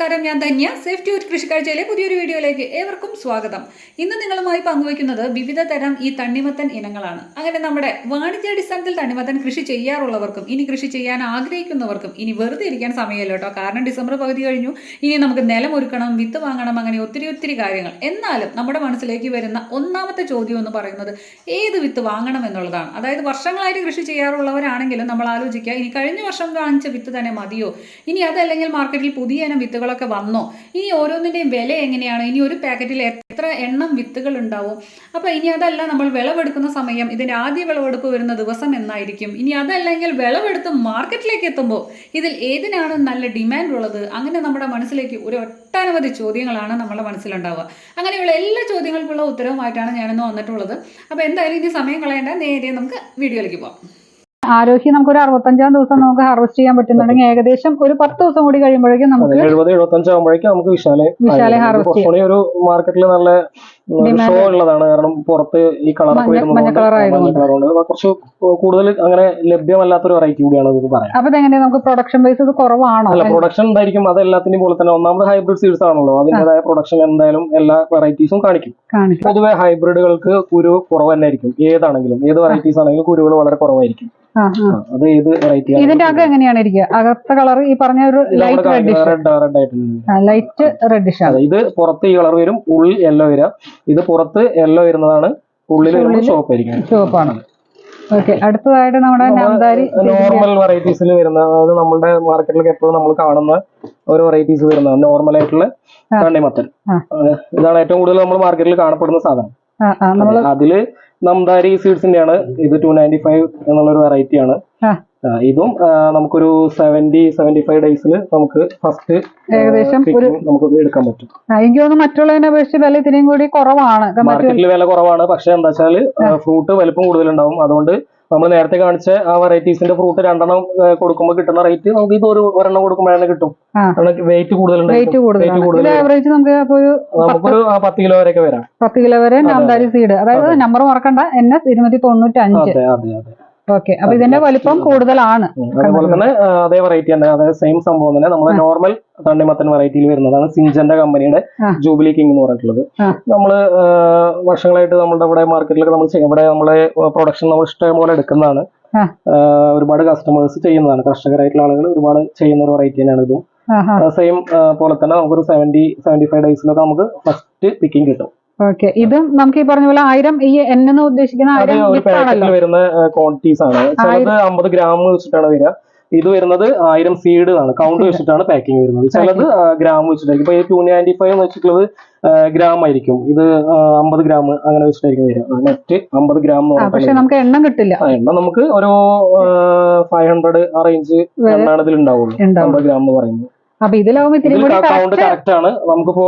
നമസ്കാരം, ഞാൻ ധന്യ. സേഫ്റ്റി ഒരു കൃഷിക്കാഴ്ചയിലെ പുതിയൊരു വീഡിയോയിലേക്ക് ഏവർക്കും സ്വാഗതം. ഇന്ന് നിങ്ങളുമായി പങ്കുവയ്ക്കുന്നത് വിവിധ തരം ഈ തണ്ണിമത്തൻ ഇനങ്ങളാണ്. അങ്ങനെ നമ്മുടെ വാണിജ്യാടിസ്ഥാനത്തിൽ തണ്ണിമത്തൻ കൃഷി ചെയ്യാറുള്ളവർക്കും ഇനി കൃഷി ചെയ്യാൻ ആഗ്രഹിക്കുന്നവർക്കും ഇനി വെറുതെ ഇരിക്കാൻ സമയമല്ല കേട്ടോ. കാരണം ഡിസംബർ പകുതി കഴിഞ്ഞു. ഇനി നമുക്ക് നിലം ഒരുക്കണം, വിത്ത് വാങ്ങണം, അങ്ങനെ ഒത്തിരി കാര്യങ്ങൾ. എന്നാലും നമ്മുടെ മനസ്സിലേക്ക് വരുന്ന ഒന്നാമത്തെ ചോദ്യം എന്ന് പറയുന്നത് ഏത് വിത്ത് വാങ്ങണം എന്നുള്ളതാണ്. അതായത് വർഷങ്ങളായിട്ട് കൃഷി ചെയ്യാറുള്ളവരാണെങ്കിലും നമ്മൾ ആലോചിക്കുക, ഇനി കഴിഞ്ഞ വർഷം വാങ്ങിച്ച വിത്ത് തന്നെ മതിയോ, ഇനി അതല്ലെങ്കിൽ മാർക്കറ്റിൽ പുതിയ ഇനം വിത്തുകളൊക്കെ വന്നോ, ഇനി ഓരോന്നിൻ്റെയും വില എങ്ങനെയാണ്, ഇനി ഒരു പാക്കറ്റിൽ എത്ര എണ്ണം വിത്തുകൾ ഉണ്ടാവും, അപ്പോൾ ഇനി അതല്ല നമ്മൾ വിളവെടുക്കുന്ന സമയം, ഇതിൻ്റെ ആദ്യ വിളവെടുപ്പ് വരുന്ന ദിവസം എന്നായിരിക്കും, ഇനി അതല്ലെങ്കിൽ വിളവെടുത്ത് മാർക്കറ്റിലേക്ക് എത്തുമ്പോൾ ഇതിൽ ഏതിനാണ് നല്ല ഡിമാൻഡ് ഉള്ളത്. അങ്ങനെ നമ്മുടെ മനസ്സിലേക്ക് ഒരു ഒട്ടനവധി ചോദ്യങ്ങളാണ് നമ്മുടെ മനസ്സിലുണ്ടാവുക. അങ്ങനെയുള്ള എല്ലാ ചോദ്യങ്ങൾക്കുള്ള ഉത്തരവുമായിട്ടാണ് ഞാനിന്ന് വന്നിട്ടുള്ളത്. അപ്പോൾ എന്തായാലും ഇനി സമയം കളയേണ്ട, നേരെ നമുക്ക് വീഡിയോയിലേക്ക് പോകാം. ആരോഗ്യം നമുക്കൊരു 65-ാം ദിവസം നമുക്ക് ഹാർവെസ്റ്റ് ചെയ്യാൻ പറ്റുന്നുണ്ടെങ്കിൽ ഏകദേശം ഒരു 10 ദിവസം കൂടി കഴിയുമ്പോഴേക്കും നമുക്ക് 70-75 ആകുമ്പോഴേക്കും നമുക്ക് വിശാലെ ഹാർവെസ്റ്റ് ചെയ്യാം. ഒരു മാർക്കറ്റിൽ നല്ല ഷോ ഉള്ളതാണ്. കാരണം പുറത്ത് ഈ കളറൊക്കെ കുറച്ച് കൂടുതൽ അങ്ങനെ ലഭ്യമല്ലാത്തൊരു വെറൈറ്റി കൂടിയാണ് ഇത് പറയാം. അപ്പൊ എങ്ങനെയാ നമുക്ക് പ്രൊഡക്ഷൻ ബേസ് ഇത് കുറവാണോ? അല്ല, പ്രൊഡക്ഷൻ എന്തായിരിക്കും അത് എല്ലാത്തിനും പോലെ തന്നെ. ഒന്നാമത് ഹൈബ്രിഡ് സീഡ്സ് ആണല്ലോ, അതിൻ്റെതായ പ്രൊഡക്ഷൻ എന്തായാലും എല്ലാ വെറൈറ്റീസും കാണിക്കും. പൊതുവെ ഹൈബ്രിഡുകൾക്ക് കുരു കുറവ് തന്നെ ആയിരിക്കും. ഏതാണെങ്കിലും ഏത് വെറൈറ്റീസ് ആണെങ്കിലും കുരുകൾ വളരെ കുറവായിരിക്കും. അത് ഏത് വെറൈറ്റി ഇതിന്റെ അകം എങ്ങനെയാണ് ഇരിക്കുക? അകത്തെ കളർ ഈ പറഞ്ഞ ഒരു ലൈറ്റ് റെഡിഷ് ആണ്. ഇത് പുറത്ത് ഈ കളർ വരും, ഉള്ളിൽ യെല്ലോ വരിക. ഇത് പുറത്ത് യെല്ലോ വരുന്നതാണ്, ഉള്ളിൽ ചോപ്പ് ആയിരിക്കും. ചോപ്പാണ്. ഓക്കെ, അടുത്തതായിട്ട് നമ്മുടെ നോർമൽ വെറൈറ്റീസിൽ വരുന്ന, അതായത് നമ്മുടെ മാർക്കറ്റിലൊക്കെ എപ്പോഴും നമ്മൾ കാണുന്ന ഒരു വെറൈറ്റീസ് വരുന്ന നോർമൽ ആയിട്ടുള്ള തണ്ണിമത്തൻ. ഇതാണ് ഏറ്റവും കൂടുതൽ നമ്മൾ മാർക്കറ്റിൽ കാണപ്പെടുന്ന സാധനം. അതില് നംദാരി സീഡ്സിന്റെയാണ് ഇത്. 295 എന്നുള്ളൊരു വെറൈറ്റി ആണ്. ഇതും നമുക്കൊരു 70-75 ഡേയ്സിൽ നമുക്ക് ഫസ്റ്റ് ഏകദേശം നമുക്ക് എടുക്കാൻ പറ്റും. എനിക്ക് തോന്നുന്നു മറ്റുള്ളതിനെ അപേക്ഷിച്ച് വില ഇത്രയും കൂടി കുറവാണ്. മാർക്കറ്റിൽ വില കുറവാണ്, പക്ഷെ എന്താ വെച്ചാല് ഫ്രൂട്ട് വലിപ്പം കൂടുതലുണ്ടാവും. അതുകൊണ്ട് നമ്മൾ നേരത്തെ കാണിച്ച ആ വെറൈറ്റീസിന്റെ ഫ്രൂട്ട് 2 എണ്ണം കൊടുക്കുമ്പോൾ കിട്ടുന്ന റേറ്റ് നമുക്ക് ഇത് ഒരെണ്ണം കൊടുക്കുമ്പോഴാണ് കിട്ടും. വെയിറ്റ് കൂടുതലുണ്ട്. നമുക്കൊരു 10 കിലോ വരെയൊക്കെ വരാം. 10 കിലോ വരെ നംദാരി സീഡ്, അതായത് നമ്പർ മറക്കണ്ട, NS 295. ഓക്കെ, അപ്പൊ ഇതിന്റെ വലിപ്പം കൂടുതലാണ്. അതുപോലെ തന്നെ അതേ വെറൈറ്റി തന്നെ, അതായത് സെയിം സംഭവം തന്നെ നമ്മുടെ നോർമൽ തണ്ണിമത്തൻ വെറൈറ്റിയിൽ വരുന്നതാണ്. സിഞ്ചന്റെ കമ്പനിയുടെ ജൂബിലി കിങ് എന്ന് പറഞ്ഞിട്ടുള്ളത്. നമ്മള് വർഷങ്ങളായിട്ട് നമ്മുടെ ഇവിടെ മാർക്കറ്റിലൊക്കെ നമ്മൾ ഇവിടെ നമ്മളെ പ്രൊഡക്ഷൻ നമ്മൾ ഇഷ്ടം പോലെ എടുക്കുന്നതാണ്. ഒരുപാട് കസ്റ്റമേഴ്സ് ചെയ്യുന്നതാണ്. കർഷകരായിട്ടുള്ള ആളുകൾ ഒരുപാട് ചെയ്യുന്ന ഒരു വെറൈറ്റി തന്നെയാണ് ഇതും. സെയിം പോലെ തന്നെ നമുക്കൊരു 70-75 ഡേയ്സിലൊക്കെ നമുക്ക് ഫസ്റ്റ് പിക്കിംഗ് കിട്ടും. ഓക്കെ, ഇതും നമുക്ക് ഈ പറഞ്ഞ പോലെ 1000 ഈ എന്ന് ഉദ്ദേശിക്കുന്ന വരുന്ന ക്വാണ്ടിറ്റീസ് ആണ്. ചിലത് 50 ഗ്രാം വെച്ചിട്ടാണ് വരിക. ഇത് വരുന്നത് 1000 സീഡ് ആണ്, കൗണ്ട് വെച്ചിട്ടാണ് പാക്കിംഗ് വരുന്നത്. ചിലത് ഗ്രാം വെച്ചിട്ടായിരിക്കും. ഇപ്പൊ 295 എന്ന് വെച്ചിട്ടുള്ളത് ഗ്രാം ആയിരിക്കും. ഇത് 50 ഗ്രാം അങ്ങനെ വെച്ചിട്ടായിരിക്കും വരിക. Net 50 gram. പക്ഷെ നമുക്ക് എണ്ണം കിട്ടില്ല. എണ്ണം നമുക്ക് ഒരു 500 ആ റേഞ്ച് എണ്ണാണ് ഇതിൽ ഉണ്ടാവുള്ളൂ. 50 ഗ്രാം എന്ന് പറയുന്നത്. അപ്പൊ ഇതിലാവുമ്പോൾ കൗണ്ട് കറക്റ്റ് ആണ്. നമുക്കിപ്പോ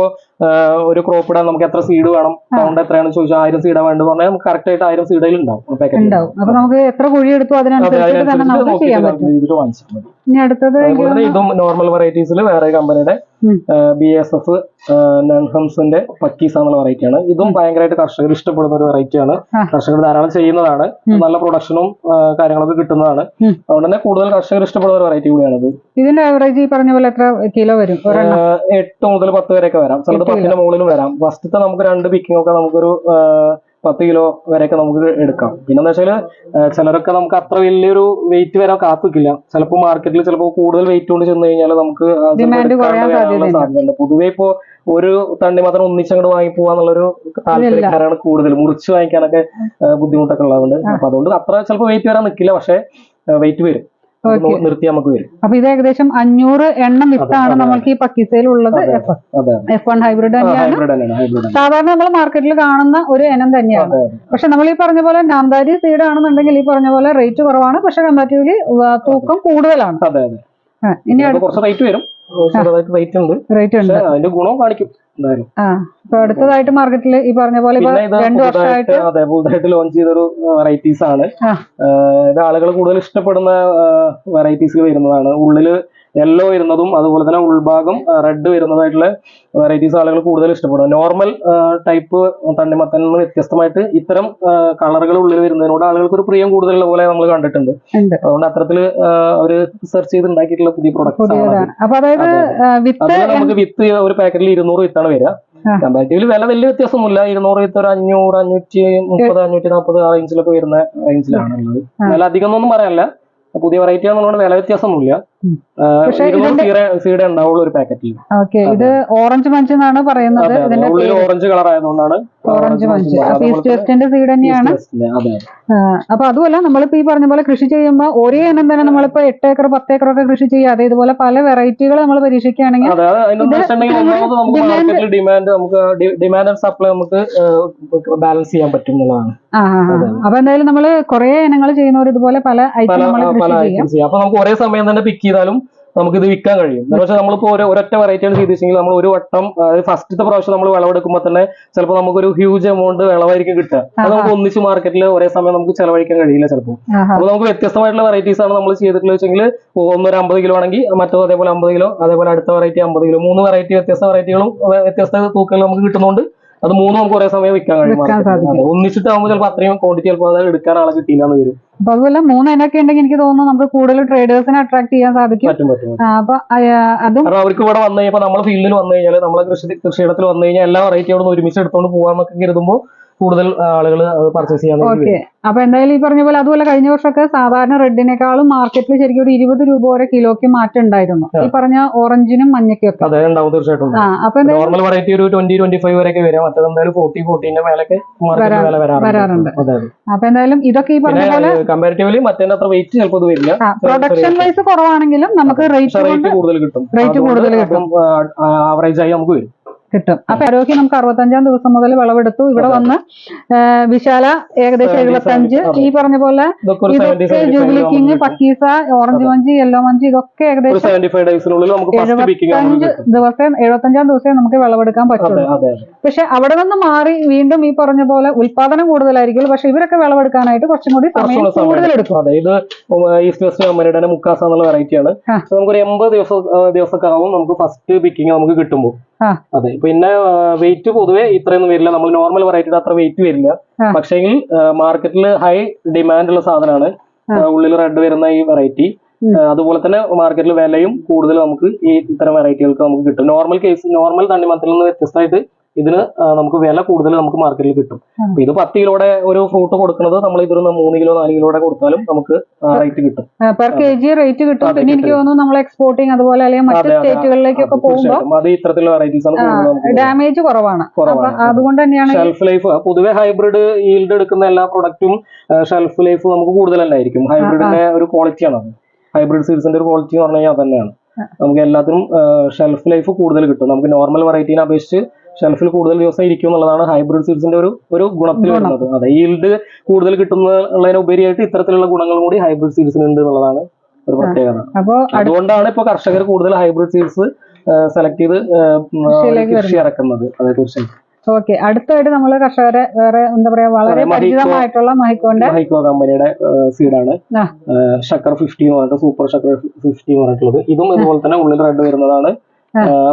ഒരു ക്രോപ്പ് ഇടാൻ നമുക്ക് എത്ര സീഡ് വേണം, കൗണ്ട് എത്രയാണെന്ന് ചോദിച്ചാൽ 1000 സീഡാ വേണ്ടത് പറഞ്ഞാൽ നമുക്ക് കറക്റ്റ് ആയിട്ട് 1000 സീഡയിൽ ഉണ്ടാവും. അപ്പൊ നമുക്ക് എത്ര കുഴി എടുത്തു അതിനനുസരിച്ച് ഇനി അടുത്തത് ഇതും നോർമൽ വെറൈറ്റീസിൽ വേറെ കമ്പനിയുടെ BASF നൻഹംസിന്റെ പക്കീസ് എന്നുള്ള വെറൈറ്റി ആണ്. ഇതും ഭയങ്കരമായിട്ട് കർഷകർ ഇഷ്ടപ്പെടുന്ന ഒരു വെറൈറ്റി ആണ്. കർഷകർ ധാരാളം ചെയ്യുന്നതാണ്. നല്ല പ്രൊഡക്ഷനും കാര്യങ്ങളൊക്കെ കിട്ടുന്നതാണ്. അതുകൊണ്ട് തന്നെ കൂടുതൽ കർഷകർ ഇഷ്ടപ്പെടുന്ന ഒരു വെറൈറ്റി കൂടിയാണിത്. ഇതിന്റെ ആവറേജ് ഈ പറഞ്ഞ പോലെ എത്ര കിലോ വരും? 8 മുതൽ 10 വരെയൊക്കെ വരാം. ചിലത് 10ന് മുകളിലും വരാം. ഫസ്റ്റത്തെ നമുക്ക് 2 പിക്കിംഗ് ഒക്കെ നമുക്കൊരു 10 കിലോ വരെയൊക്കെ നമുക്ക് എടുക്കാം. പിന്നെന്താ വെച്ചാല് ചിലരൊക്കെ നമുക്ക് അത്ര വലിയൊരു വെയിറ്റ് വരാൻ കാത്തിക്കില്ല. ചിലപ്പോൾ മാർക്കറ്റിൽ ചിലപ്പോൾ കൂടുതൽ വെയിറ്റ് കൊണ്ട് ചെന്ന് കഴിഞ്ഞാൽ നമുക്ക് സാധ്യതയുണ്ട്. പൊതുവെ ഇപ്പോ ഒരു തണ്ണിമത്തൻ ഒന്നിച്ചങ്ങോട്ട് വാങ്ങി പോവാന്നുള്ളൊരു താല്പര്യക്കാരാണ് കൂടുതൽ. മുറിച്ച് വാങ്ങിക്കാനൊക്കെ ബുദ്ധിമുട്ടൊക്കെ ഉള്ളതുകൊണ്ട് അപ്പൊ അതുകൊണ്ട് അത്ര ചിലപ്പോൾ വെയിറ്റ് വരാൻ നിൽക്കില്ല, പക്ഷെ വെയിറ്റ് വരും, നിർത്തി നമുക്ക് വരും. അപ്പൊ ഇത് ഏകദേശം 500 എണ്ണം വിത്താണ് നമ്മൾക്ക് ഈ പക്കീസയിൽ ഉള്ളത്. F1 ഹൈബ്രിഡ് തന്നെയാണ്. സാധാരണ നമ്മൾ മാർക്കറ്റിൽ കാണുന്ന ഒരു ഇനം തന്നെയാണ്. പക്ഷെ നമ്മൾ ഈ പറഞ്ഞ പോലെ നാംദാരി സീഡ് ആണെന്നുണ്ടെങ്കിൽ ഈ പറഞ്ഞ പോലെ റേറ്റ് കുറവാണ്, പക്ഷെ കമ്പാരിറ്റീവ്ലി തൂക്കം കൂടുതലാണ്. ഇനി കുറച്ച് റേറ്റ് വരും, റേറ്റ് ഉണ്ട്, അതിന്റെ ഗുണവും കാണിക്കും എന്തായാലും. അപ്പൊ അടുത്തതായിട്ട് മാർക്കറ്റിൽ ഈ പറഞ്ഞ പോലെ 2 വർഷമായിട്ട് പുതുതായിട്ട് ലോഞ്ച് ചെയ്തൊരു വെറൈറ്റീസ് ആണ്. ഇത് ആളുകൾ കൂടുതൽ ഇഷ്ടപ്പെടുന്ന വെറൈറ്റീസിൽ വരുന്നതാണ്. ഉള്ളില് യെല്ലോ വരുന്നതും അതുപോലെ തന്നെ ഉൾഭാഗം റെഡ് വരുന്നതായിട്ടുള്ള വെറൈറ്റീസ് ആളുകൾ കൂടുതൽ ഇഷ്ടപ്പെടും. നോർമൽ ടൈപ്പ് തണ്ണിമത്തനിൽ നിന്ന് വ്യത്യസ്തമായിട്ട് ഇത്തരം കളറുകൾ ഉള്ളിൽ വരുന്നതിനോട് ആളുകൾക്ക് ഒരു പ്രിയം കൂടുതലുള്ള പോലെ നമ്മൾ കണ്ടിട്ടുണ്ട്. അതുകൊണ്ട് അത്തരത്തില് ഒരു സെർച്ച് ചെയ്ത് ഉണ്ടാക്കിയിട്ടുള്ള പുതിയ പ്രൊഡക്ട്സ് ആണ്. അതിന് നമുക്ക് വിത്ത് ഒരു പാക്കറ്റിൽ 200 വിത്താണ് വരിക. കമ്പാരിറ്റീവ്ലി വില വലിയ വ്യത്യാസമൊന്നുമില്ല. 200 വിത്ത് ഒരു 500, 530, 540 ആ റേഞ്ചിലൊക്കെ വരുന്ന റേഞ്ചിലാണ് ഉള്ളത്. വില അധികം ഒന്നും പറയാനില്ല. പുതിയ വെറൈറ്റി ആണെന്നുകൊണ്ട് വില വ്യത്യാസമൊന്നുമില്ല. സീഡേ ഉണ്ടാവുള്ളൂ ഒരു പാക്കറ്റിൽ. ഇത് ഓറഞ്ച് മഞ്ച് എന്നാണ് പറയുന്നത്. ഉള്ളിൽ ഓറഞ്ച് കളർ ആയതുകൊണ്ടാണ് ഓറഞ്ച് മഞ്ച്. സീഡ് തന്നെയാണ്. അപ്പൊ അതുമല്ല നമ്മളിപ്പോ ഈ പറഞ്ഞ പോലെ കൃഷി ചെയ്യുമ്പോൾ ഒരേ ഇനം തന്നെ നമ്മളിപ്പോ 8 ഏക്കർ 10 ഏക്കർ ഒക്കെ കൃഷി ചെയ്യാതെ ഇതുപോലെ പല വെറൈറ്റികൾ നമ്മൾ പരീക്ഷിക്കുകയാണെങ്കിൽ ഡിമാൻഡ് ആൻഡ് സപ്ലൈ നമുക്ക് ബാലൻസ് ചെയ്യാൻ പറ്റും എന്നുള്ളതാണ്. അപ്പൊ എന്തായാലും നമ്മള് കുറെ ഇനങ്ങൾ ചെയ്യുന്നവർ ഇതുപോലെ പല ഐറ്റം അപ്പൊ നമുക്ക് ഒരേ സമയം തന്നെ പിക്ക് ചെയ്താലും നമുക്ക് ഇത് വിൽക്കാൻ കഴിയും. പക്ഷെ നമ്മളിപ്പോ ഒരൊറ്റ വെറൈറ്റിയാണ് ചെയ്തിട്ടുണ്ടെങ്കിൽ നമ്മൾ ഒരു വട്ടം ഫസ്റ്റത്തെ പ്രാവശ്യം നമ്മൾ വിളവെടുക്കുമ്പോൾ തന്നെ ചിലപ്പോൾ നമുക്കൊരു ഹ്യൂജ് എമൗണ്ട് വിളവായിരിക്കും കിട്ടുക. അത് നമുക്ക് ഒന്നിച്ച് മാർക്കറ്റിൽ ഒരേ സമയം നമുക്ക് ചെലവഴിക്കാൻ കഴിയില്ല ചിലപ്പോൾ. അപ്പോൾ നമുക്ക് വ്യത്യസ്തമായിട്ടുള്ള വെറൈറ്റീസ് ആണ് നമ്മൾ ചെയ്തിട്ടുള്ളത് വെച്ചെങ്കിൽ ഒന്നൊരു 50 കിലോ ആണെങ്കിൽ മറ്റോ അതേപോലെ 50 കിലോ, അതേപോലെ അടുത്ത വെറൈറ്റി 50 കിലോ, 3 വെറൈറ്റി വ്യത്യസ്ത വെറൈറ്റികളും വ്യത്യസ്ത തൂക്കങ്ങളും നമുക്ക് കിട്ടുന്നതുകൊണ്ട് അത് 3 നമുക്ക് ഒരേ സമയം വിൽക്കാൻ കഴിയും. ഒന്നിച്ചിട്ടാകുമ്പോൾ ചിലപ്പോൾ അത്രയും ക്വാണ്ടിറ്റി ചിലപ്പോൾ അത് എടുക്കാൻ ആളെ കിട്ടിയില്ലാന്ന് വരും. അപ്പൊ അതുപോലെ 3 ഇനൊക്കെ ഉണ്ടെങ്കിൽ എനിക്ക് തോന്നുന്നു നമുക്ക് കൂടുതൽ ട്രേഡേഴ്സിനെ അട്രാക്ട് ചെയ്യാൻ സാധിക്കും. അപ്പൊ അതും അവർക്ക് ഇവിടെ വന്നു കഴിഞ്ഞാൽ നമ്മുടെ ഫീൽഡിൽ വന്നു കഴിഞ്ഞാൽ നമ്മളെ കൃഷിയിടത്തിൽ വന്നു കഴിഞ്ഞാൽ എല്ലാ വെറൈറ്റിയോടും ഒരുമിച്ച് എടുത്തുകൊണ്ട് പോകാന്നൊക്കെ കരുതുമ്പോൾ കൂടുതൽ ആളുകൾ പർച്ചേസ് ചെയ്യാൻ. അപ്പൊ എന്തായാലും ഈ പറഞ്ഞ പോലെ അതുപോലെ കഴിഞ്ഞ വർഷമൊക്കെ സാധാരണ റെഡിനേക്കാളും മാർക്കറ്റിൽ ശരിക്കും ഒരു 20 രൂപ വരെ കിലോയ്ക്ക് മാറ്റം ഉണ്ടായിരുന്നു ഈ പറഞ്ഞ ഓറഞ്ചിനും മഞ്ഞയ്ക്കും ഒക്കെ. അതെ ഉണ്ടാവും, തീർച്ചയായിട്ടും. അപ്പൊ നോർമൽ വെറൈറ്റി ഒരു 20-25 വരെയൊക്കെ വരാം. മറ്റേത് എന്തായാലും 40-40 മേലൊക്കെ വരാറുണ്ട്. അപ്പൊ എന്തായാലും ഇതൊക്കെ ഈ പറഞ്ഞ പോലെ കമ്പാരിറ്റീവ്ലി മറ്റേ അത്ര വെയിറ്റ് ചിലപ്പോൾ ഇത് വരില്ല. പ്രൊഡക്ഷൻ വൈസ് കുറവാണെങ്കിലും നമുക്ക് റേറ്റ് കൂടുതൽ കിട്ടും. ആവറേജ് ആയി നമുക്ക് വരും. അപ്പൊ ആരോഗ്യം നമുക്ക് 65-ാം ദിവസം മുതൽ വിളവെടുത്തു. ഇവിടെ വന്ന് വിശാല ഏകദേശം 75, ഈ പറഞ്ഞ പോലെ ഇതൊക്കെ ജൂബിലി കിങ്, പക്കീസ, ഓറഞ്ച് മഞ്ചി, യെല്ലോ മഞ്ചി, ഇതൊക്കെ ഏകദേശം 75 ദിവസമേ നമുക്ക് വിളവെടുക്കാൻ പറ്റുള്ളൂ. പക്ഷെ അവിടെ നിന്ന് മാറി വീണ്ടും ഈ പറഞ്ഞ പോലെ ഉൽപാദനം കൂടുതലായിരിക്കും. പക്ഷെ ഇവരൊക്കെ വിളവെടുക്കാനായിട്ട് കുറച്ചും കൂടി സമയം കൂടുതലെടുക്കും. ഇത് ഈസ്റ്റ് വെസ്റ്റ് കമ്പനിയുടെ മുക്കാസ എന്നുള്ള വെറൈറ്റിയാണ്. നമുക്കൊരു 80 ദിവസമൊക്കെ ആവും നമുക്ക് ഫസ്റ്റ് പിക്കിങ് നമുക്ക് കിട്ടുമ്പോൾ. അതെ, പിന്നെ വെയിറ്റ് പൊതുവെ ഇത്രയൊന്നും വരില്ല. നമ്മൾ നോർമൽ വെറൈറ്റിയുടെ അത്ര വെയിറ്റ് വരില്ല. പക്ഷേങ്കിൽ മാർക്കറ്റിൽ ഹൈ ഡിമാൻഡ് ഉള്ള സാധനമാണ് ഉള്ളിൽ റെഡ് വരുന്ന ഈ വെറൈറ്റി. അതുപോലെ തന്നെ മാർക്കറ്റിൽ വിലയും കൂടുതൽ നമുക്ക് ഈ ഇത്തരം വെറൈറ്റികൾക്ക് നമുക്ക് കിട്ടും. നോർമൽ തണ്ണിമത്തനിൽ നിന്ന് വ്യത്യസ്തമായിട്ട് ഇതിന് നമുക്ക് വില കൂടുതൽ നമുക്ക് മാർക്കറ്റിൽ കിട്ടും. ഇത് 10 കിലോയുടെ ഒരു ഫ്രൂട്ട് കൊടുക്കുന്നത് നമ്മൾ ഇതൊരു 3 കിലോ 4 കിലോയുടെ കൊടുത്താലും നമുക്ക് റേറ്റ് കിട്ടും, പെർ kg റേറ്റ് കിട്ടും. പിന്നെ എനിക്ക് തോന്നുന്നു നമ്മൾ എക്സ്പോർട്ടിങ് അതുപോലെ അല്ലെങ്കിൽ മറ്റ് സ്റ്റേറ്റുകളിലേക്കൊക്കെ പോകുമ്പോൾ അത് ഇത്തരത്തിലുള്ള വെറൈറ്റീസ് ആണ് ഡാമേജ് കുറവാണ്. അതുകൊണ്ട് തന്നെയാണ് ഷെൽഫ് ലൈഫ്. പൊതുവെ ഹൈബ്രിഡ് ഈൽഡ് എടുക്കുന്ന എല്ലാ പ്രൊഡക്റ്റും ഷെൽഫ് ലൈഫ് നമുക്ക് കൂടുതൽ തന്നെയായിരിക്കും. ഹൈബ്രിഡിന്റെ ഒരു ക്വാളിറ്റിയാണ് അത്. ഹൈബ്രിഡ് സീഡ്സിന്റെ ഒരു ക്വാളിറ്റി എന്ന് പറഞ്ഞു കഴിഞ്ഞാൽ തന്നെയാണ് നമുക്ക് എല്ലാത്തിനും ഷെൽഫ് ലൈഫ് കൂടുതൽ കിട്ടും. നമുക്ക് നോർമൽ വെറൈറ്റീനെ അപേക്ഷിച്ച് ഷെൽഫിൽ കൂടുതൽ ദിവസം ഇരിക്കും എന്നുള്ളതാണ് ഹൈബ്രിഡ് സീഡ്സിന്റെ ഒരു ഗുണത്തിൽ വരുന്നത്. അതെ, ഈൽഡ് കൂടുതൽ കിട്ടുന്നതിന് ഉപരിയായിട്ട് ഇത്തരത്തിലുള്ള ഗുണങ്ങളും കൂടി ഹൈബ്രിഡ് സീഡ്സിന് ഉണ്ട് എന്നുള്ളതാണ് ഒരു പ്രത്യേകത. അതുകൊണ്ടാണ് ഇപ്പൊ കർഷകർ കൂടുതൽ ഹൈബ്രിഡ് സീഡ്സ് സെലക്ട് ചെയ്ത് കൃഷി ഇറക്കുന്നത്. അതെ, തീർച്ചയായും. ഓക്കെ, അടുത്തായിട്ട് നമ്മൾ കർഷകരെ വേറെ എന്താ പറയാ വളരെ പരിചിതമായിട്ടുള്ള മഹിക്കോ കമ്പനിയുടെ സീഡാണ് ഷക്കർ 50 എന്ന് പറഞ്ഞിട്ട്, സൂപ്പർ ഷക്കർ 50 എന്ന് പറഞ്ഞിട്ടുള്ളത്. ഇതും ഇതുപോലെ തന്നെ ഉള്ളിൽ റെഡ് വരുന്നതാണ്.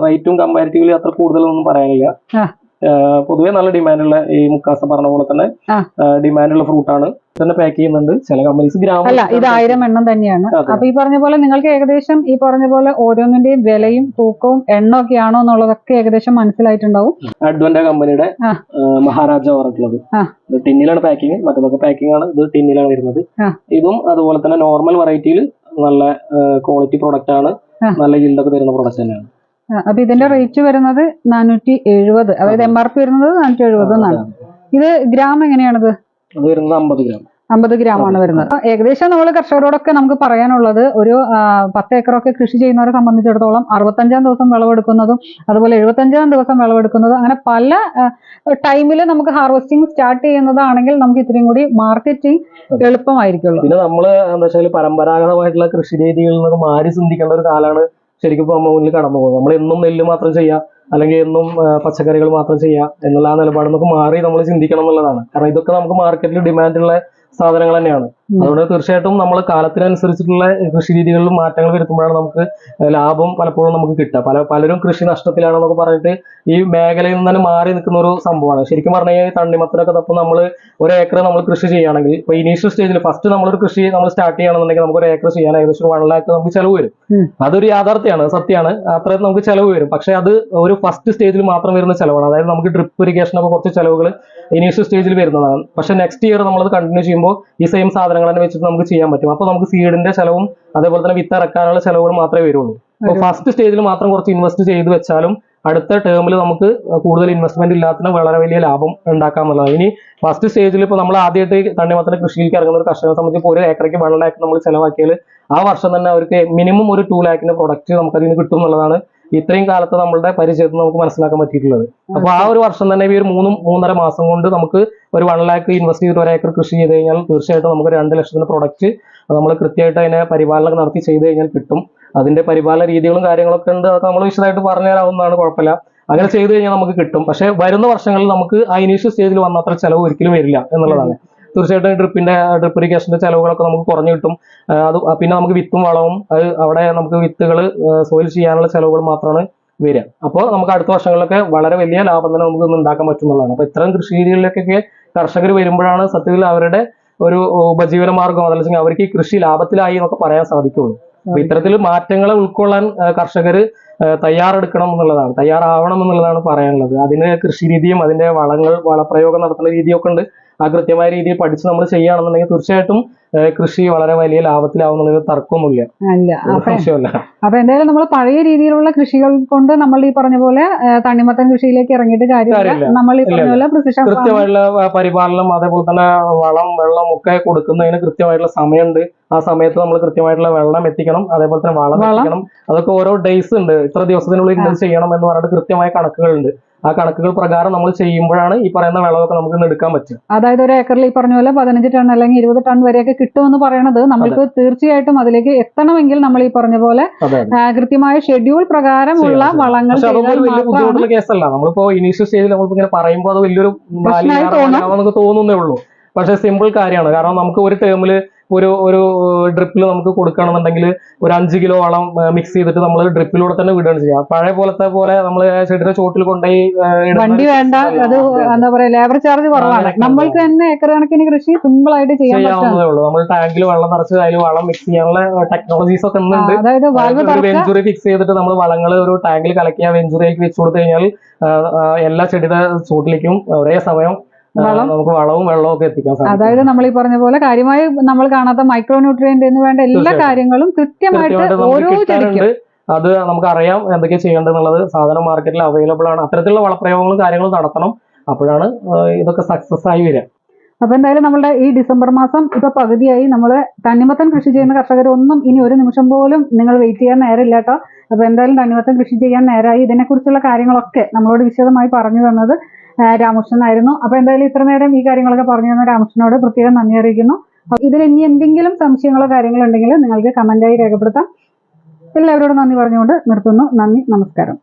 റേറ്റും കമ്പാരിറ്റീവ്ലി അത്ര കൂടുതലൊന്നും പറയാനില്ല. പൊതുവെ നല്ല ഡിമാൻഡുള്ള ഈ മുക്കാസ പറഞ്ഞ പോലെ തന്നെ ഡിമാൻഡുള്ള ഫ്രൂട്ടാണ്. തന്നെ പാക്ക് ചെയ്യുന്നുണ്ട് ചില കമ്പനീസ്. അല്ല, ഇത് 1000 എണ്ണം തന്നെയാണ്. അപ്പൊ ഈ പറഞ്ഞ പോലെ നിങ്ങൾക്ക് ഏകദേശം ഈ പറഞ്ഞ പോലെ ഓരോന്നിന്റെയും വിലയും തൂക്കവും എണ്ണമൊക്കെ ആണോ എന്നുള്ളതൊക്കെ ഏകദേശം മനസ്സിലായിട്ടുണ്ടാവും. അഡ്വന്റ കമ്പനിയുടെ മഹാരാജ പറഞ്ഞിട്ടുള്ളത് ടിന്നിലാണ് പാക്കിങ്. മറ്റൊക്കെ പാക്കിംഗ് ആണ്, ഇത് ടിന്നിലാണ് വരുന്നത്. ഇതും അതുപോലെ തന്നെ നോർമൽ വെറൈറ്റിയിൽ നല്ല ക്വാളിറ്റി പ്രൊഡക്റ്റ് ആണ്, നല്ല ഈൽഡൊക്കെ തരുന്ന പ്രൊഡക്റ്റ് തന്നെയാണ്. അപ്പൊ ഇതിന്റെ റേറ്റ് വരുന്നത് 470, അതായത് MRP വരുന്നത് 470 എന്നാണ്. ഇത് ഗ്രാം എങ്ങനെയാണത്? അത് വരുന്നത് 50 ഗ്രാം. 50 ഗ്രാമാണ് വരുന്നത്. ഏകദേശം നമ്മൾ കർഷകരോടൊക്കെ നമുക്ക് പറയാനുള്ളത് ഒരു 10 ഏക്കറൊക്കെ കൃഷി ചെയ്യുന്നവരെ സംബന്ധിച്ചിടത്തോളം 65-ാം ദിവസം വിളവെടുക്കുന്നതും അതുപോലെ 75-ാം ദിവസം വിളവെടുക്കുന്നതും അങ്ങനെ പല ടൈമിൽ നമുക്ക് ഹാർവെസ്റ്റിംഗ് സ്റ്റാർട്ട് ചെയ്യുന്നതാണെങ്കിൽ നമുക്ക് ഇത്രയും കൂടി മാർക്കറ്റിംഗ് എളുപ്പമായിരിക്കുള്ളൂ. പിന്നെ നമ്മള് എന്താ വെച്ചാൽ പരമ്പരാഗതമായിട്ടുള്ള കൃഷി രീതികളിൽ നിന്നൊക്കെ മാറി ചിന്തിക്കേണ്ട ഒരു കാലമാണ് ശരിക്കും ഇപ്പൊ നമ്മൾ മുന്നിൽ കടന്നു പോകുന്നത്. നമ്മൾ എന്നും നെല്ല് മാത്രം ചെയ്യാം അല്ലെങ്കിൽ എന്നും പച്ചക്കറികൾ മാത്രം ചെയ്യാം എന്നുള്ള ആ നിലപാടിൽ നിന്നൊക്കെ മാറി നമ്മൾ ചിന്തിക്കണം എന്നുള്ളതാണ്. കാരണം ഇതൊക്കെ നമുക്ക് മാർക്കറ്റിൽ ഡിമാൻഡുള്ള സാധനങ്ങൾ തന്നെയാണ്. അതുകൊണ്ട് തീർച്ചയായിട്ടും നമ്മൾ കാലത്തിനനുസരിച്ചിട്ടുള്ള കൃഷി രീതികളിലും മാറ്റങ്ങൾ വരുത്തുമ്പോഴാണ് നമുക്ക് ലാഭം പലപ്പോഴും നമുക്ക് കിട്ടുക. പലരും കൃഷി നഷ്ടത്തിലാണെന്നൊക്കെ പറഞ്ഞിട്ട് ഈ മേഖലയിൽ നിന്ന് തന്നെ മാറി നിൽക്കുന്ന ഒരു സംഭവമാണ്. ശരിക്കും പറഞ്ഞു കഴിഞ്ഞാൽ തണ്ണിമത്തനൊക്കെ തപ്പം നമ്മൾ ഒരു ഏക്കർ നമ്മൾ കൃഷി ചെയ്യുകയാണെങ്കിൽ ഇപ്പൊ ഇനീഷ്യൽ സ്റ്റേജിൽ ഫസ്റ്റ് നമ്മളൊരു കൃഷി നമ്മൾ സ്റ്റാർട്ട് ചെയ്യണമെന്നുണ്ടെങ്കിൽ നമുക്ക് ഒരു ഏക്കർ ചെയ്യാൻ ഏകദേശം 1 lakh നമുക്ക് ചെലവ് വരും. അതൊരു യാഥാർത്ഥ്യമാണ്, സത്യമാണ്. അത്രയും നമുക്ക് ചെലവ് വരും. പക്ഷെ അത് ഒരു ഫസ്റ്റ് സ്റ്റേജിൽ മാത്രം വരുന്ന ചെലവാണ്. അതായത് നമുക്ക് ഡ്രിപ്പ് ഇറിഗേഷൻ ഒക്കെ കുറച്ച് ചെലവുകൾ ഇനീഷ്യൽ സ്റ്റേജിൽ വരുന്നതാണ്. പക്ഷെ നെക്സ്റ്റ് ഇയർ നമ്മളത് കണ്ടിന്യൂ ചെയ്യുമ്പോൾ ഈ സെയിം സാധനങ്ങൾ തന്നെ വെച്ചിട്ട് നമുക്ക് ചെയ്യാൻ പറ്റും. അപ്പോൾ നമുക്ക് സീഡിന്റെ ചെലവും അതേപോലെ തന്നെ വിത്ത് ഇറക്കാനുള്ള ചെലവുകൾ മാത്രമേ വരുള്ളൂ. അപ്പോൾ ഫസ്റ്റ് സ്റ്റേജിൽ മാത്രം കുറച്ച് ഇൻവെസ്റ്റ് ചെയ്ത് വെച്ചാലും അടുത്ത ടേമിൽ നമുക്ക് കൂടുതൽ ഇൻവെസ്റ്റ്മെന്റ് ഇല്ലാത്ത വളരെ വലിയ ലാഭം ഉണ്ടാക്കാമെന്നുള്ളതാണ്. ഇനി ഫസ്റ്റ് സ്റ്റേജിൽ ഇപ്പോൾ നമ്മൾ ആദ്യമായിട്ട് തണ്ണിമത്തന്റെ കൃഷിയിലേക്ക് ഇറങ്ങുന്ന ഒരു കർഷകരെ സംബന്ധിച്ച് ഇപ്പോൾ ഒരു ഏക്കറയ്ക്ക് 1 lakh നമ്മൾ ചെലവാക്കിയാൽ ആ വർഷം തന്നെ അവർക്ക് മിനിമം ഒരു 2 lakh പ്രൊഡക്റ്റ് നമുക്ക് അതിൽ നിന്ന് കിട്ടും എന്നുള്ളതാണ് ഇത്രയും കാലത്ത് നമ്മളുടെ പരിചയത്തിൽ നമുക്ക് മനസ്സിലാക്കാൻ പറ്റിയിട്ടുള്ളത്. അപ്പൊ ആ ഒരു വർഷം തന്നെ ഈ ഒരു 3-3.5 മാസം കൊണ്ട് നമുക്ക് ഒരു 1 lakh ഇൻവെസ്റ്റ് ചെയ്തിട്ട് ഒരു ഏക്കർ കൃഷി ചെയ്ത് കഴിഞ്ഞാൽ തീർച്ചയായിട്ടും നമുക്ക് 2 ലക്ഷത്തിന്റെ പ്രൊഡക്റ്റ് നമ്മൾ കൃത്യമായിട്ട് അതിനെ പരിപാലനം നടത്തി ചെയ്ത് കഴിഞ്ഞാൽ കിട്ടും. അതിന്റെ പരിപാലന രീതികളും കാര്യങ്ങളൊക്കെ ഉണ്ട്, അതൊക്കെ നമ്മൾ വിശദമായിട്ട് പറഞ്ഞു തരാവുന്നതാണ്, കുഴപ്പമില്ല. അങ്ങനെ ചെയ്ത് കഴിഞ്ഞാൽ നമുക്ക് കിട്ടും. പക്ഷെ വരുന്ന വർഷങ്ങളിൽ നമുക്ക് ആ ഇനീഷ്യൽ സ്റ്റേജിൽ വന്ന അത്ര ചെലവ് ഒരിക്കലും വരില്ല എന്നുള്ളതാണ്. തീർച്ചയായിട്ടും ഡ്രിപ്പ് ഇറിഗേഷന്റെ ചെലവുകളൊക്കെ നമുക്ക് കുറഞ്ഞു കിട്ടും. അത് പിന്നെ നമുക്ക് വിത്തും വളവും അത് അവിടെ നമുക്ക് വിത്തുകൾ സോയിൽ ചെയ്യാനുള്ള ചെലവുകൾ മാത്രമാണ് വരിക. അപ്പോൾ നമുക്ക് അടുത്ത വർഷങ്ങളിലൊക്കെ വളരെ വലിയ ലാഭം തന്നെ നമുക്ക് ഉണ്ടാക്കാൻ പറ്റുന്നതാണ്. അപ്പൊ ഇത്തരം കൃഷി രീതികളിലേക്കൊക്കെ കർഷകർ വരുമ്പോഴാണ് സത്യത്തിൽ അവരുടെ ഒരു ഉപജീവന മാർഗം, അതല്ലെങ്കിൽ അവർക്ക് ഈ കൃഷി ലാഭത്തിലായി എന്നൊക്കെ പറയാൻ സാധിക്കുള്ളൂ. അപ്പൊ ഇത്തരത്തിൽ മാറ്റങ്ങളെ ഉൾക്കൊള്ളാൻ കർഷകർ തയ്യാറെടുക്കണം എന്നുള്ളതാണ്, തയ്യാറാവണം എന്നുള്ളതാണ് പറയാനുള്ളത്. അതിന് കൃഷി രീതിയും അതിന്റെ വളപ്രയോഗം നടത്തുന്ന രീതിയൊക്കെ ഉണ്ട്. ആ കൃത്യമായ രീതിയിൽ പഠിച്ച് നമ്മൾ ചെയ്യുകയാണെന്നുണ്ടെങ്കിൽ തീർച്ചയായിട്ടും കൃഷി വളരെ വലിയ ലാഭത്തിലാവുന്നുള്ളത് തർക്കമൊന്നുമില്ല, സംശയമല്ല. അപ്പൊ എന്തായാലും നമ്മൾ പഴയ രീതിയിലുള്ള കൃഷികൾ കൊണ്ട് നമ്മൾ ഈ പറഞ്ഞ പോലെ തണ്ണിമത്തൻ കൃഷിയിലേക്ക് ഇറങ്ങിയിട്ട് കാര്യമില്ല. നമ്മൾ ഈ പറഞ്ഞ പോലെ കൃത്യമായിട്ടുള്ള പരിപാലനം, അതേപോലെ തന്നെ വളം വെള്ളം ഒക്കെ കൊടുക്കുന്നതിന് കൃത്യമായിട്ടുള്ള സമയമുണ്ട്. ആ സമയത്ത് നമ്മൾ കൃത്യമായിട്ടുള്ള വെള്ളം എത്തിക്കണം, അതേപോലെ തന്നെ വളം എത്തിക്കണം. അതൊക്കെ ഓരോ ഡേയ്സ് ഉണ്ട്, ഇത്ര ദിവസത്തിനുള്ളിൽ ഇത് ചെയ്യണം എന്ന് പറഞ്ഞിട്ട് കൃത്യമായ കണക്കുകളുണ്ട്. ആ കണക്കുകൾ പ്രകാരം നമ്മൾ ചെയ്യുമ്പോഴാണ് ഈ പറയുന്ന വിളവൊക്കെ നമുക്ക് എടുക്കാൻ പറ്റും. അതായത് ഒരു ഏക്കറിൽ ഈ പറഞ്ഞ പോലെ 15 ടൺ അല്ലെങ്കിൽ 20 ടൺ വരെയൊക്കെ കിട്ടുമെന്ന് പറയുന്നത് നമ്മൾക്ക് തീർച്ചയായിട്ടും അതിലേക്ക് എത്തണമെങ്കിൽ നമ്മൾ ഈ പറഞ്ഞ പോലെ കൃത്യമായ ഷെഡ്യൂൾ പ്രകാരമുള്ള വളങ്ങൾ ബുദ്ധിമുട്ടുള്ള കേസല്ല. നമ്മളിപ്പോ ഇനീഷ്യൽ സ്റ്റേജിൽ നമ്മളിപ്പോ ഇങ്ങനെ പറയുമ്പോൾ അത് വലിയൊരു നമുക്ക് തോന്നുന്നേ ഉള്ളൂ. പക്ഷെ സിമ്പിൾ കാര്യമാണ്. കാരണം നമുക്ക് ഒരു ടേമില് ഒരു ഡ്രിപ്പിൽ നമുക്ക് കൊടുക്കുകയാണെന്നുണ്ടെങ്കിൽ ഒരു 5 കിലോ വളം മിക്സ് ചെയ്തിട്ട് നമ്മൾ ഡ്രിപ്പിലൂടെ തന്നെ വിടുകയാണ് ചെയ്യാം. പഴയ പോലെ നമ്മൾ ചെടിയുടെ ചോട്ടിൽ കൊണ്ടുപോയി വണ്ടി വേണ്ട, അത് എന്താ പറയാ ലേബർ ചാർജ് കുറവാണ്. നമ്മൾക്ക് തന്നെ ഏക്കർ കണക്കിന് കൃഷി സിമ്പിൾ ആയിട്ട് ചെയ്യാവുന്നതേ ഉള്ളൂ. നമ്മൾ ടാങ്കിൽ വെള്ളം നിറച്ച് അതിൽ വളം മിക്സ് ചെയ്യാനുള്ള ടെക്നോളജീസ് ഒക്കെ ഉണ്ട്. അതായത് വെഞ്ചുറി ഫിക്സ് ചെയ്തിട്ട് നമ്മൾ വളങ്ങൾ ഒരു ടാങ്കിൽ കലക്കി ആ വെഞ്ചുറിയിലേക്ക് വെച്ച് കൊടുത്തു കഴിഞ്ഞാൽ എല്ലാ ചെടിയുടെ ചോട്ടിലേക്കും ഒരേ സമയം നമുക്ക് വളവും വെള്ളവും ഒക്കെ എത്തിക്കാൻ സാധിക്കും. അതായത് നമ്മൾ ഈ പറഞ്ഞ പോലെ കാര്യമായി നമ്മൾ കാണാത്ത മൈക്രോ ന്യൂട്രിയന്റ് എന്ന് വേണ്ട എല്ലാ കാര്യങ്ങളും കൃത്യമായിട്ട് ഓരോ ചെടിക്കും അത് നമുക്കറിയാം എന്തൊക്കെ ചെയ്യേണ്ടതെന്നുള്ളത്. സാധനം മാർക്കറ്റിൽ അവൈലബിൾ ആണ്. അത്തരത്തിലുള്ള വളപ്രയോഗങ്ങളും കാര്യങ്ങളും നടത്തണം. അപ്പോഴാണ് ഇതൊക്കെ സക്സസ് ആയി വരിക. അപ്പൊ എന്തായാലും നമ്മളുടെ ഈ ഡിസംബർ മാസം ഇപ്പൊ പകുതിയായി. നമ്മൾ തണ്ണിമത്തൻ കൃഷി ചെയ്യുന്ന കർഷകരൊന്നും ഇനി ഒരു നിമിഷം പോലും നിങ്ങൾ വെയിറ്റ് ചെയ്യാൻ നേരമില്ല കേട്ടോ. അപ്പൊ എന്തായാലും തണ്ണിമത്തൻ കൃഷി ചെയ്യാൻ നേരമായി. ഇതിനെക്കുറിച്ചുള്ള കാര്യങ്ങളൊക്കെ നമ്മളോട് വിശദമായി പറഞ്ഞു തന്നത് രാമകൃഷ്ണനായിരുന്നു. അപ്പൊ എന്തായാലും ഇത്ര നേരം ഈ കാര്യങ്ങളൊക്കെ പറഞ്ഞു തന്ന രാമകൃഷ്ണനോട് പ്രത്യേകം നന്ദി അറിയിക്കുന്നു. ഇതിൽ ഇനി എന്തെങ്കിലും സംശയങ്ങളോ കാര്യങ്ങളോ ഉണ്ടെങ്കിൽ നിങ്ങൾക്ക് കമന്റായി രേഖപ്പെടുത്താം. എല്ലാവരോടും നന്ദി പറഞ്ഞുകൊണ്ട് നിർത്തുന്നു. നന്ദി, നമസ്കാരം.